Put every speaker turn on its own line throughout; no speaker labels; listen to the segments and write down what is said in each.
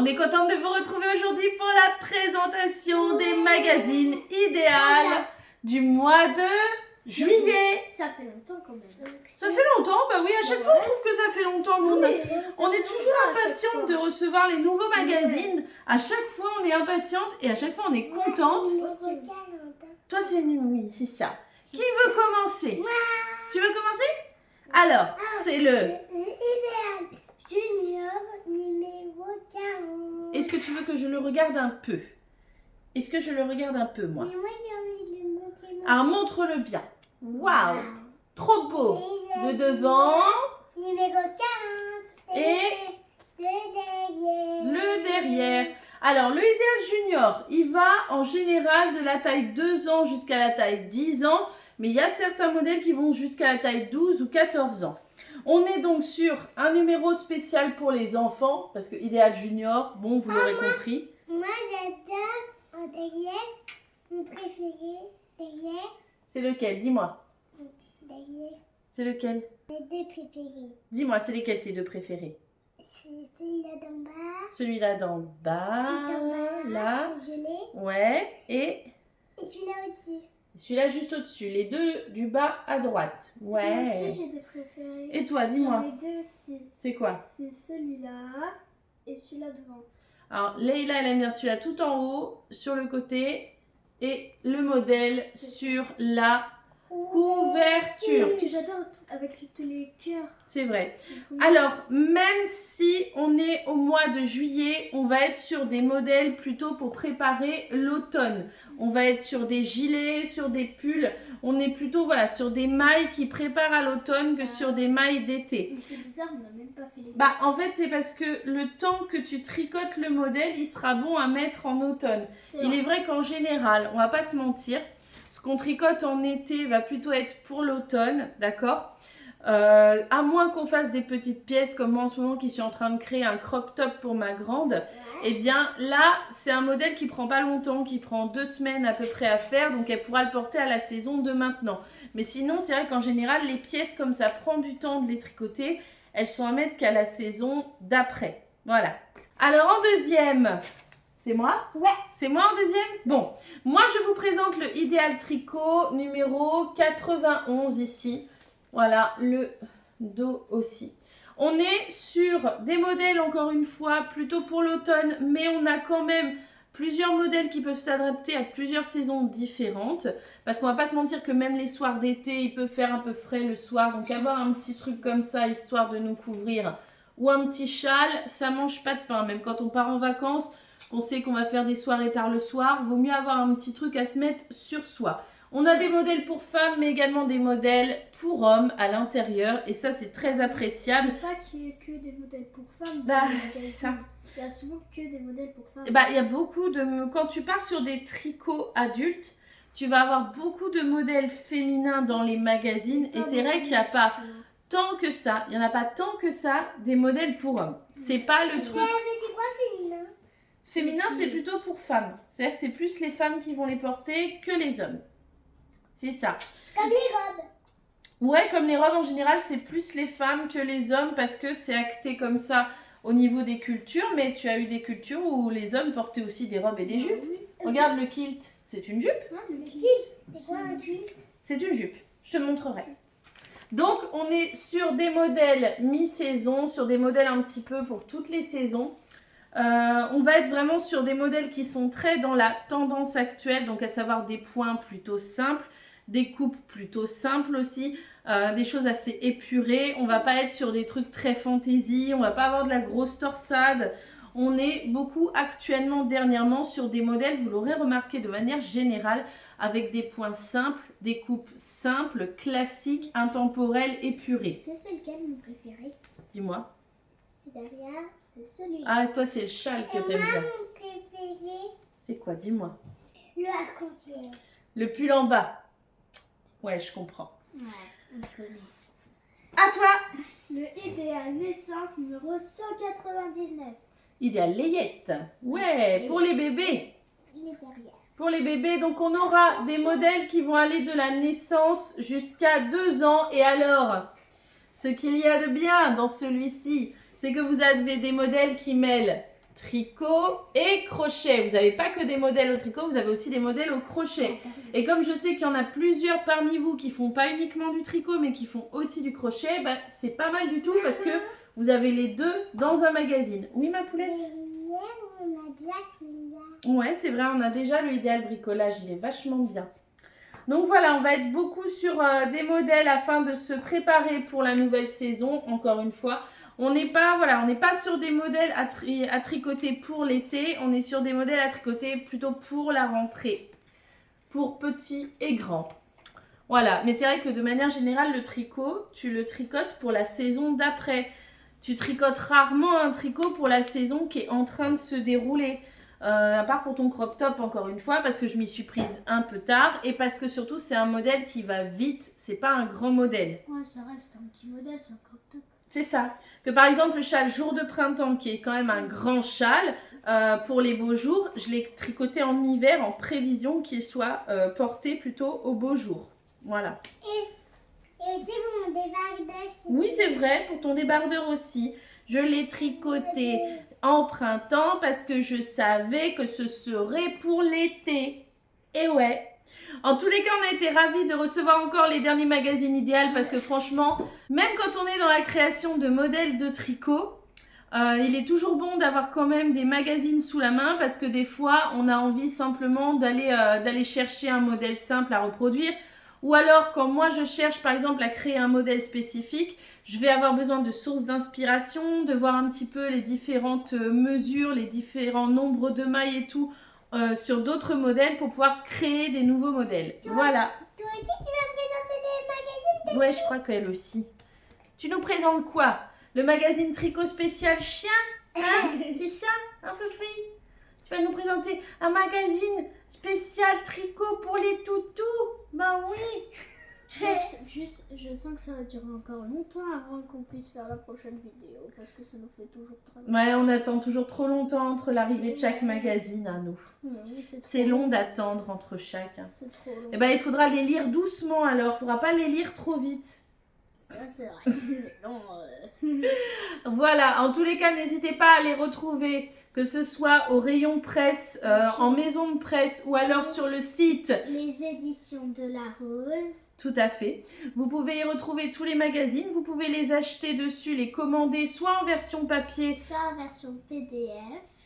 On est contente de vous retrouver aujourd'hui pour la présentation des magazines idéales du mois de juillet.
Ça fait longtemps quand même.
Ça fait longtemps, bah oui, à chaque fois on trouve que ça fait longtemps. Nous, on est toujours impatiente de recevoir les nouveaux magazines. À chaque fois on est impatiente et à chaque fois on est contente. Toi c'est oui, c'est ça. Qui veut commencer? Tu veux commencer? Alors, c'est le
Idéal Junior numéro 40.
Est-ce que tu veux que je le regarde un peu? Est-ce que je le regarde un peu, moi?
Mais moi j'ai envie de le montrer.
Alors, montre-le bien. Waouh! Trop beau! Le devant
Numéro 40.
et le derrière. Alors, le Idéal Junior, il va en général de la taille 2 ans jusqu'à la taille 10 ans. Mais il y a certains modèles qui vont jusqu'à la taille 12 ou 14 ans. On est donc sur un numéro spécial pour les enfants, parce que Idéal Junior, bon, vous l'aurez compris.
Moi j'adore en derrière, mon préféré, derrière,
C'est lequel? Dis-moi.
derrière,
C'est lequel?
mes deux préférés.
Dis-moi, c'est lesquels tes deux préférés?
C'est celui-là d'en bas,
Celui-là d'en bas,
tout en bas,
là,
le gelé,
ouais, et
celui-là au-dessus.
celui-là juste au-dessus, les deux du bas à droite,
Moi aussi
ouais.
j'ai des préférés.
Et toi, dis-moi,
J'en ai deux aussi.
c'est quoi?
C'est celui-là et celui-là devant.
Alors, Leïla, elle aime bien celui-là tout en haut, sur le côté, et le modèle sur la couverture.
Ce que j'adore avec tous les cœurs.
C'est vrai.
C'est trop mignon.
Alors, même si on est au mois de juillet, on va être sur des modèles plutôt pour préparer l'automne. On va être sur des gilets, sur des pulls. On est plutôt voilà, sur des mailles qui préparent à l'automne que sur des mailles d'été.
Mais c'est bizarre, on n'a même pas fait les
Bah, en fait, c'est parce que le temps que tu tricotes le modèle, il sera bon à mettre en automne. Il est vrai qu'en général, on va pas se mentir, ce qu'on tricote en été va plutôt être pour l'automne, d'accord? À moins qu'on fasse des petites pièces comme moi en ce moment qui suis en train de créer un crop top pour ma grande, eh bien là c'est un modèle qui prend pas longtemps, qui prend 2 semaines à peu près à faire, donc elle pourra le porter à la saison de maintenant. Mais sinon c'est vrai qu'en général les pièces comme ça prend du temps de les tricoter, elles sont à mettre qu'à la saison d'après. Voilà. Alors en deuxième, c'est moi?
Ouais.
C'est moi en deuxième? Bon, moi je vous présente le Idéal Tricot numéro 91 ici. Voilà, le dos aussi. On est sur des modèles, encore une fois, plutôt pour l'automne, mais on a quand même plusieurs modèles qui peuvent s'adapter à plusieurs saisons différentes. Parce qu'on va pas se mentir que même les soirs d'été, il peut faire un peu frais le soir. Donc avoir un petit truc comme ça, histoire de nous couvrir, ou un petit châle, ça mange pas de pain. Même quand on part en vacances, on sait qu'on va faire des soirées tard le soir, vaut mieux avoir un petit truc à se mettre sur soi. On a des modèles pour femmes, mais également des modèles pour hommes à l'intérieur. Et ça, c'est très appréciable.
Pas qu'il y ait que des modèles pour femmes.
Bah,
dans les
c'est
magazines.
ça.
Il y a souvent que des modèles pour femmes.
Bah, il y a beaucoup de... Quand tu pars sur des tricots adultes, tu vas avoir beaucoup de modèles féminins dans les magazines. Et c'est vrai qu'il n'y a pas tant que ça, il n'y en a pas tant que ça, des modèles pour hommes. C'est pas le truc...
C'est quoi féminin?
Féminin, c'est plutôt pour femmes. C'est-à-dire que c'est plus les femmes qui vont les porter que les hommes. C'est ça.
Comme les robes.
Ouais, comme les robes en général, c'est plus les femmes que les hommes parce que c'est acté comme ça au niveau des cultures. Mais tu as eu des cultures où les hommes portaient aussi des robes et des jupes. Regarde le kilt, c'est une jupe.
Ah, le kilt. C'est quoi un kilt?
C'est une jupe. Je te montrerai. Donc, on est sur des modèles mi-saison, sur des modèles un petit peu pour toutes les saisons. On va être vraiment sur des modèles qui sont très dans la tendance actuelle, donc à savoir des points plutôt simples, des coupes plutôt simples aussi, des choses assez épurées. On va pas être sur des trucs très fantaisie, on va pas avoir de la grosse torsade. On est beaucoup actuellement, dernièrement, sur des modèles, vous l'aurez remarqué de manière générale, avec des points simples, des coupes simples, classiques, intemporelles, épurées.
C'est lequel mon préféré?
Dis-moi.
C'est derrière, c'est celui-là.
Ah, toi, c'est le châle que t'aimes bien.
Mon préféré,
C'est quoi? Dis-moi.
le arc-en-ciel.
Le pull en bas. Ouais, je comprends.
Ouais, on connaît.
À toi.
Le idéal naissance numéro 199.
Idéal layette. Ouais, pour les bébés.
Il est derrière.
Pour les bébés, donc on aura des modèles qui vont aller de la naissance jusqu'à 2 ans. Et alors, ce qu'il y a de bien dans celui-ci, c'est que vous avez des modèles qui mêlent tricot et crochet. Vous n'avez pas que des modèles au tricot, vous avez aussi des modèles au crochet. Et comme je sais qu'il y en a plusieurs parmi vous qui font pas uniquement du tricot, mais qui font aussi du crochet, bah, c'est pas mal du tout parce que vous avez les deux dans un magazine. Oui, ma poulette? Ouais, c'est vrai, on a déjà le idéal bricolage, il est vachement bien. Donc voilà, on va être beaucoup sur des modèles afin de se préparer pour la nouvelle saison, encore une fois. On n'est pas, voilà, sur des modèles à tricoter pour l'été, on est sur des modèles à tricoter plutôt pour la rentrée, pour petits et grands. Voilà, mais c'est vrai que de manière générale, le tricot, tu le tricotes pour la saison d'après. Tu tricotes rarement un tricot pour la saison qui est en train de se dérouler. À part pour ton crop top, encore une fois, parce que je m'y suis prise un peu tard et parce que surtout, c'est un modèle qui va vite. C'est pas un grand modèle.
Ouais, ça reste un petit modèle, c'est un crop top.
C'est ça. Que par exemple, le châle jour de printemps, qui est quand même un grand châle, pour les beaux jours, je l'ai tricoté en hiver en prévision qu'il soit porté plutôt aux beaux jours. Voilà.
Et aussi pour mon débardeur.
Oui, c'est vrai, pour ton débardeur aussi. Je l'ai tricoté en printemps parce que je savais que ce serait pour l'été. Et ouais. En tous les cas, on a été ravis de recevoir encore les derniers magazines idéal parce que franchement, même quand on est dans la création de modèles de tricot, il est toujours bon d'avoir quand même des magazines sous la main parce que des fois, on a envie simplement d'aller chercher un modèle simple à reproduire. Ou alors, quand moi je cherche par exemple à créer un modèle spécifique, je vais avoir besoin de sources d'inspiration, de voir un petit peu les différentes mesures, les différents nombres de mailles et tout sur d'autres modèles pour pouvoir créer des nouveaux modèles. Voilà.
Toi aussi, tu vas présenter des magazines?
Ouais, je crois qu'elle aussi. Tu nous présentes quoi? Le magazine tricot spécial chien? Hein? C'est ça? Hein, Fifi? Tu vas nous présenter un magazine spécial tricot pour les toutous? Ben oui.
Je sens que ça va durer encore longtemps avant qu'on puisse faire la prochaine vidéo parce que ça nous fait toujours très long.
Ouais, on attend toujours trop longtemps entre l'arrivée de chaque magazine à nous.
Oui,
C'est long d'attendre entre chaque.
C'est trop long.
Et ben il faudra les lire doucement alors, il faudra pas les lire trop vite.
Ça c'est vrai, c'est long.
Voilà, en tous les cas, n'hésitez pas à les retrouver, que ce soit au rayon presse, en maison de presse ou alors sur le site.
Les éditions de la Rose.
Tout à fait. Vous pouvez y retrouver tous les magazines, vous pouvez les acheter dessus, les commander soit en version papier,
soit en version PDF.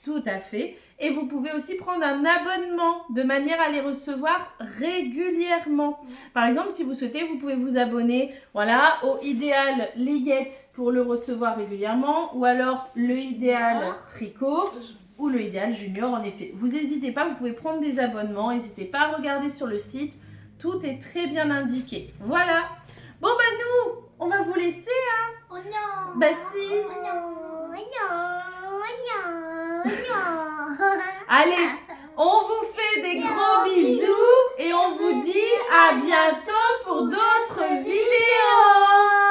Tout à fait. Et vous pouvez aussi prendre un abonnement de manière à les recevoir régulièrement. Par exemple, si vous souhaitez, vous pouvez vous abonner voilà, au idéal layette pour le recevoir régulièrement ou alors le idéal tricot ou le idéal junior en effet. Vous n'hésitez pas, vous pouvez prendre des abonnements, n'hésitez pas à regarder sur le site. Tout est très bien indiqué. Voilà. Bon bah nous, on va vous laisser hein.
Oh non.
Bah si.
Oh non. Oh non. Oh non. Oh non.
Allez, on vous fait des gros bisous et on vous dit à bientôt pour d'autres vidéos.